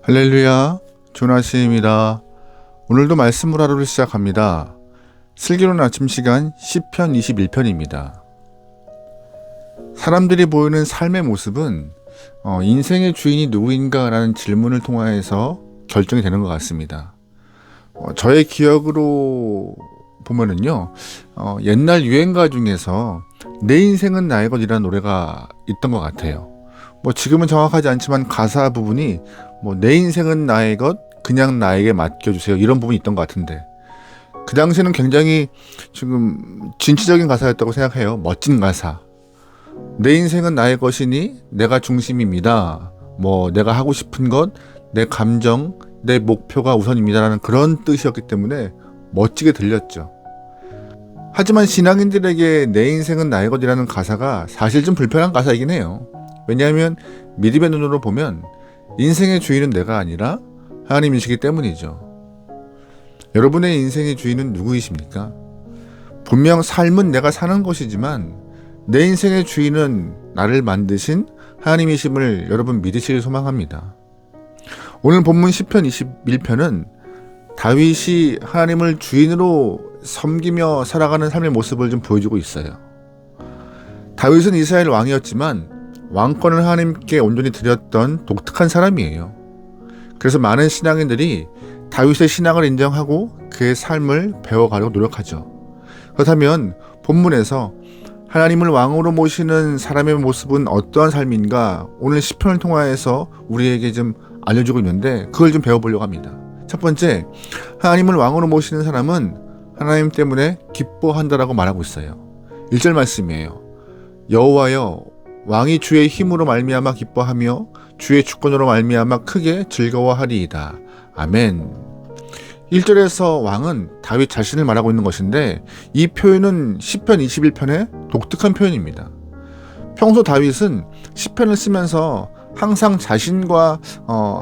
할렐루야, 조나시입니다. 오늘도 말씀을 하루를 시작합니다. 슬기로운 아침 시간 시편 21편입니다. 사람들이 보이는 삶의 모습은 인생의 주인이 누구인가라는 질문을 통하여서 결정이 되는 것 같습니다. 저의 기억으로 보면은요, 옛날 유행가 중에서 내 인생은 나의 것이라는 노래가 있던 것 같아요. 지금은 정확하지 않지만 가사 부분이 내 인생은 나의 것, 그냥 나에게 맡겨주세요, 이런 부분이 있던 것 같은데, 그 당시에는 굉장히 지금 진취적인 가사였다고 생각해요. 멋진 가사. 내 인생은 나의 것이니 내가 중심입니다. 내가 하고 싶은 것, 내 감정, 내 목표가 우선입니다라는 그런 뜻이었기 때문에 멋지게 들렸죠. 하지만 신앙인들에게 내 인생은 나의 것이라는 가사가 사실 좀 불편한 가사이긴 해요. 왜냐하면 믿음의 눈으로 보면 인생의 주인은 내가 아니라 하나님이시기 때문이죠. 여러분의 인생의 주인은 누구이십니까? 분명 삶은 내가 사는 것이지만 내 인생의 주인은 나를 만드신 하나님이심을 여러분 믿으시길 소망합니다. 오늘 본문 시편 21편은 다윗이 하나님을 주인으로 섬기며 살아가는 삶의 모습을 좀 보여주고 있어요. 다윗은 이스라엘 왕이었지만 왕권을 하나님께 온전히 드렸던 독특한 사람이에요. 그래서 많은 신앙인들이 다윗의 신앙을 인정하고 그의 삶을 배워가려고 노력하죠. 그렇다면 본문에서 하나님을 왕으로 모시는 사람의 모습은 어떠한 삶인가 오늘 시편을 통하여서 우리에게 좀 알려주고 있는데, 그걸 좀 배워보려고 합니다. 첫 번째, 하나님을 왕으로 모시는 사람은 하나님 때문에 기뻐한다라고 말하고 있어요. 1절 말씀이에요. 여호와여, 왕이 주의 힘으로 말미암아 기뻐하며 주의 주권으로 말미암아 크게 즐거워하리이다. 아멘. 1절에서 왕은 다윗 자신을 말하고 있는 것인데, 이 표현은 시편 21편의 독특한 표현입니다. 평소 다윗은 시편을 쓰면서 항상 자신과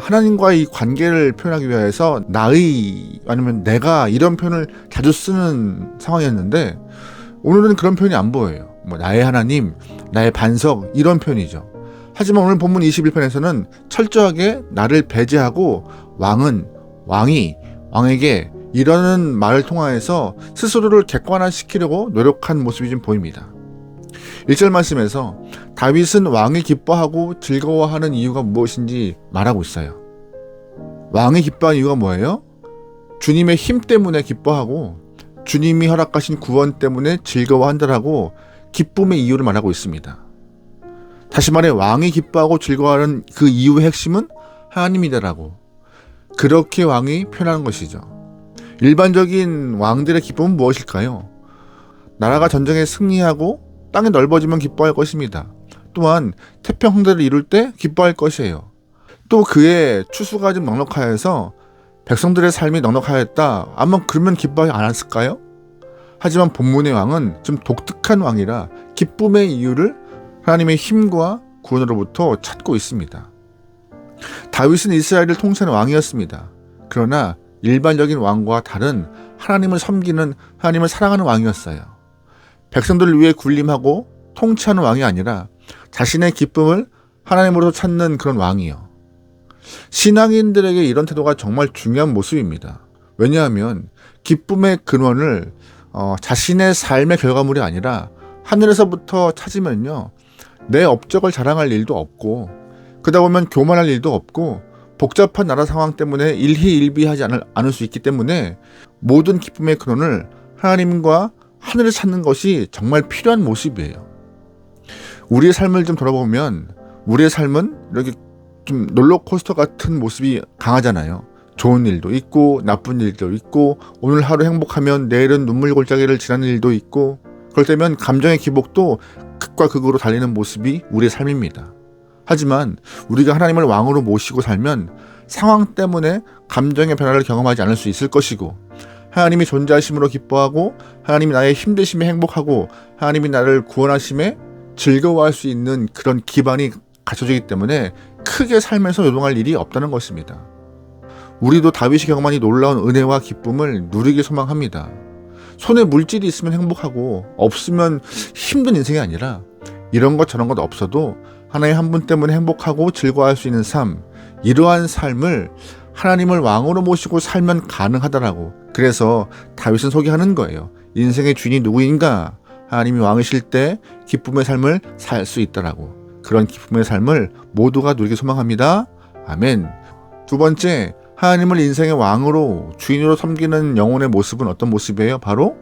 하나님과의 관계를 표현하기 위해서 나의 아니면 내가 이런 표현을 자주 쓰는 상황이었는데, 오늘은 그런 표현이 안 보여요. 나의 하나님, 나의 반석, 이런 표현이죠. 하지만 오늘 본문 21편에서는 철저하게 나를 배제하고 왕에게 이러는 말을 통하여서 스스로를 객관화시키려고 노력한 모습이 좀 보입니다. 1절 말씀에서 다윗은 왕이 기뻐하고 즐거워하는 이유가 무엇인지 말하고 있어요. 왕이 기뻐하는 이유가 뭐예요? 주님의 힘 때문에 기뻐하고 주님이 허락하신 구원 때문에 즐거워한다라고 기쁨의 이유를 말하고 있습니다. 다시 말해, 왕이 기뻐하고 즐거워하는 그 이유의 핵심은 하나님이다라고, 그렇게 왕이 표현하는 것이죠. 일반적인 왕들의 기쁨은 무엇일까요? 나라가 전쟁에 승리하고 땅이 넓어지면 기뻐할 것입니다. 또한 태평성대를 이룰 때 기뻐할 것이에요. 또 그의 추수가 좀 넉넉하여서 백성들의 삶이 넉넉하였다, 아마 그러면 기뻐하지 않았을까요? 하지만 본문의 왕은 좀 독특한 왕이라 기쁨의 이유를 하나님의 힘과 구원으로부터 찾고 있습니다. 다윗은 이스라엘을 통치하는 왕이었습니다. 그러나 일반적인 왕과 다른 하나님을 섬기는, 하나님을 사랑하는 왕이었어요. 백성들을 위해 군림하고 통치하는 왕이 아니라 자신의 기쁨을 하나님으로서 찾는 그런 왕이요. 신앙인들에게 이런 태도가 정말 중요한 모습입니다. 왜냐하면 기쁨의 근원을 자신의 삶의 결과물이 아니라 하늘에서부터 찾으면요, 내 업적을 자랑할 일도 없고, 그러다 보면 교만할 일도 없고, 복잡한 나라 상황 때문에 일희일비하지 않을 수 있기 때문에 모든 기쁨의 근원을 하나님과 하늘을 찾는 것이 정말 필요한 모습이에요. 우리의 삶을 좀 돌아보면 우리의 삶은 이렇게 좀 롤러코스터 같은 모습이 강하잖아요. 좋은 일도 있고 나쁜 일도 있고, 오늘 하루 행복하면 내일은 눈물 골짜기를 지나는 일도 있고, 그럴 때면 감정의 기복도 극과 극으로 달리는 모습이 우리의 삶입니다. 하지만 우리가 하나님을 왕으로 모시고 살면 상황 때문에 감정의 변화를 경험하지 않을 수 있을 것이고, 하나님이 존재하심으로 기뻐하고 하나님이 나의 힘드심에 행복하고 하나님이 나를 구원하심에 즐거워할 수 있는 그런 기반이 갖춰지기 때문에 크게 삶에서 요동할 일이 없다는 것입니다. 우리도 다윗이 경험한 이 놀라운 은혜와 기쁨을 누리길 소망합니다. 손에 물질이 있으면 행복하고 없으면 힘든 인생이 아니라 이런 것 저런 것 없어도 하나님 한 분 때문에 행복하고 즐거워할 수 있는 삶, 이러한 삶을 하나님을 왕으로 모시고 살면 가능하다라고. 그래서 다윗은 소개하는 거예요. 인생의 주인이 누구인가? 하나님이 왕이실 때 기쁨의 삶을 살 수 있다라고. 그런 기쁨의 삶을 모두가 누리기 소망합니다. 아멘. 두 번째, 하나님을 인생의 왕으로 주인으로 섬기는 영혼의 모습은 어떤 모습이에요? 바로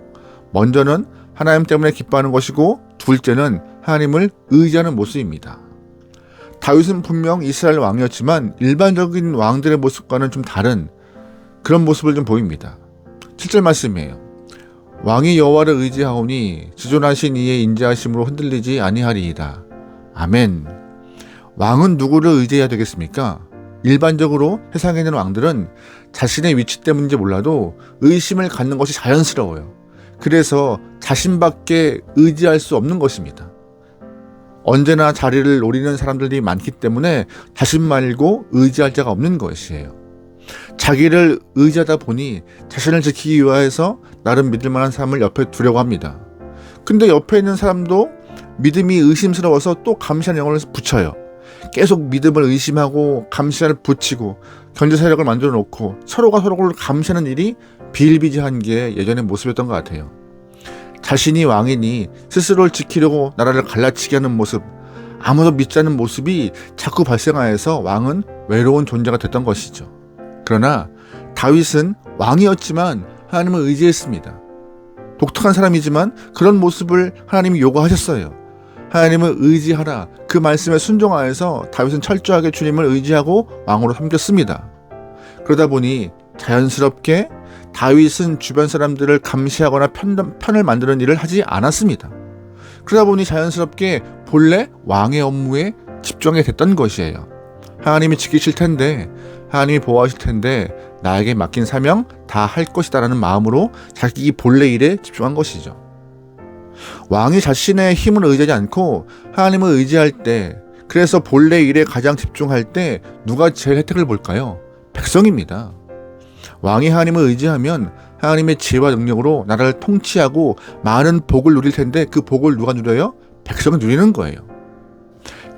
먼저는 하나님 때문에 기뻐하는 것이고, 둘째는 하나님을 의지하는 모습입니다. 다윗은 분명 이스라엘 왕이었지만 일반적인 왕들의 모습과는 좀 다른 그런 모습을 좀 보입니다. 7절 말씀이에요. 왕이 여호와를 의지하오니 지존하신 이의 인자하심으로 흔들리지 아니하리이다. 아멘. 왕은 누구를 의지해야 되겠습니까? 일반적으로 세상에 있는 왕들은 자신의 위치 때문인지 몰라도 의심을 갖는 것이 자연스러워요. 그래서 자신밖에 의지할 수 없는 것입니다. 언제나 자리를 노리는 사람들이 많기 때문에 자신 말고 의지할 자가 없는 것이에요. 자기를 의지하다 보니 자신을 지키기 위해서 나름 믿을 만한 사람을 옆에 두려고 합니다. 근데 옆에 있는 사람도 믿음이 의심스러워서 또 감시하는 영혼을 붙여요. 계속 믿음을 의심하고 감시를 붙이고 견제 세력을 만들어 놓고 서로가 서로를 감시하는 일이 비일비재한 게 예전의 모습이었던 것 같아요. 자신이 왕이니 스스로를 지키려고 나라를 갈라치게 하는 모습, 아무도 믿지 않는 모습이 자꾸 발생하여서 왕은 외로운 존재가 됐던 것이죠. 그러나 다윗은 왕이었지만 하나님을 의지했습니다. 독특한 사람이지만 그런 모습을 하나님이 요구하셨어요. 하나님을 의지하라. 그 말씀에 순종하여서 다윗은 철저하게 주님을 의지하고 왕으로 섬겼습니다. 그러다 보니 자연스럽게 다윗은 주변 사람들을 감시하거나 편을 만드는 일을 하지 않았습니다. 그러다 보니 자연스럽게 본래 왕의 업무에 집중하게 됐던 것이에요. 하나님이 지키실 텐데, 하나님이 보호하실 텐데 나에게 맡긴 사명 다 할 것이다라는 마음으로 자기 본래 일에 집중한 것이죠. 왕이 자신의 힘을 의지하지 않고 하나님을 의지할 때, 그래서 본래 일에 가장 집중할 때 누가 제일 혜택을 볼까요? 백성입니다. 왕이 하나님을 의지하면 하나님의 지혜와 능력으로 나라를 통치하고 많은 복을 누릴 텐데 그 복을 누가 누려요? 백성이 누리는 거예요.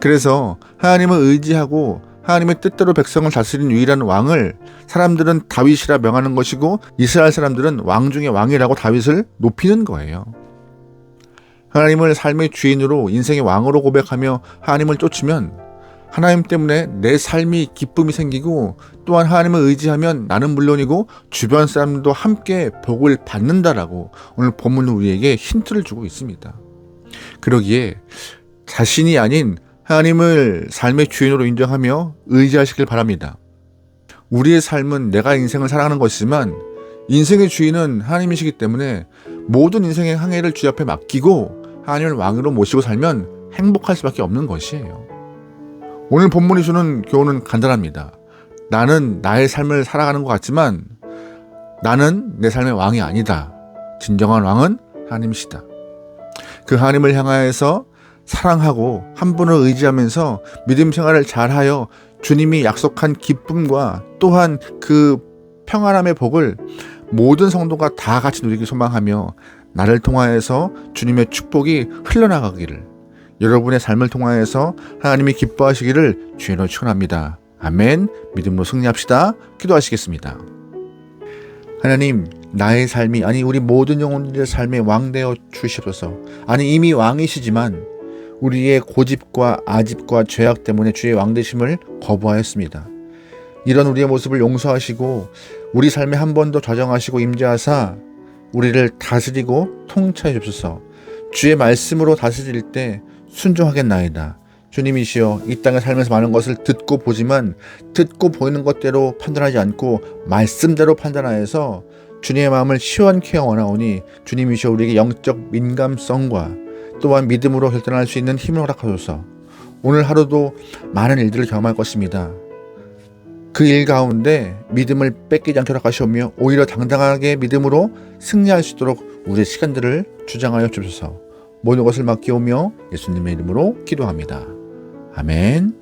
그래서 하나님을 의지하고 하나님의 뜻대로 백성을 다스리는 유일한 왕을 사람들은 다윗이라 명하는 것이고, 이스라엘 사람들은 왕 중에 왕이라고 다윗을 높이는 거예요. 하나님을 삶의 주인으로 인생의 왕으로 고백하며 하나님을 쫓으면 하나님 때문에 내 삶이 기쁨이 생기고, 또한 하나님을 의지하면 나는 물론이고 주변 사람도 함께 복을 받는다라고 오늘 본문은 우리에게 힌트를 주고 있습니다. 그러기에 자신이 아닌 하나님을 삶의 주인으로 인정하며 의지하시길 바랍니다. 우리의 삶은 내가 인생을 살아가는 것이지만 인생의 주인은 하나님이시기 때문에 모든 인생의 항해를 주 앞에 맡기고 하나님을 왕으로 모시고 살면 행복할 수밖에 없는 것이에요. 오늘 본문이 주는 교훈은 간단합니다. 나는 나의 삶을 살아가는 것 같지만 나는 내 삶의 왕이 아니다. 진정한 왕은 하나님이시다. 그 하나님을 향하여서 사랑하고 한 분을 의지하면서 믿음 생활을 잘하여 주님이 약속한 기쁨과 또한 그 평안함의 복을 모든 성도가 다 같이 누리기 소망하며 나를 통하여서 주님의 축복이 흘러나가기를, 여러분의 삶을 통하여서 하나님이 기뻐하시기를 주님으로 축원합니다. 아멘. 믿음으로 승리합시다. 기도하시겠습니다. 하나님, 나의 삶이, 아니 우리 모든 영혼들의 삶의 왕 되어 주시옵소서. 아니 이미 왕이시지만 우리의 고집과 아집과 죄악 때문에 주의 왕되심을 거부하였습니다. 이런 우리의 모습을 용서하시고 우리 삶에 한 번 더 좌정하시고 임재하사 우리를 다스리고 통치해 주옵소서. 주의 말씀으로 다스릴 때 순종하겠나이다. 주님이시여, 이 땅에 살면서 많은 것을 듣고 보지만 듣고 보이는 것대로 판단하지 않고 말씀대로 판단하여서 주님의 마음을 시원케 원하오니 주님이시여, 우리에게 영적 민감성과 또한 믿음으로 결단할 수 있는 힘을 허락하소서. 오늘 하루도 많은 일들을 경험할 것입니다. 그 일 가운데 믿음을 뺏기지 않게 허락하시오며 오히려 당당하게 믿음으로 승리할 수 있도록 우리의 시간들을 주장하여 주소서. 모든 것을 맡기오며 예수님의 이름으로 기도합니다. 아멘.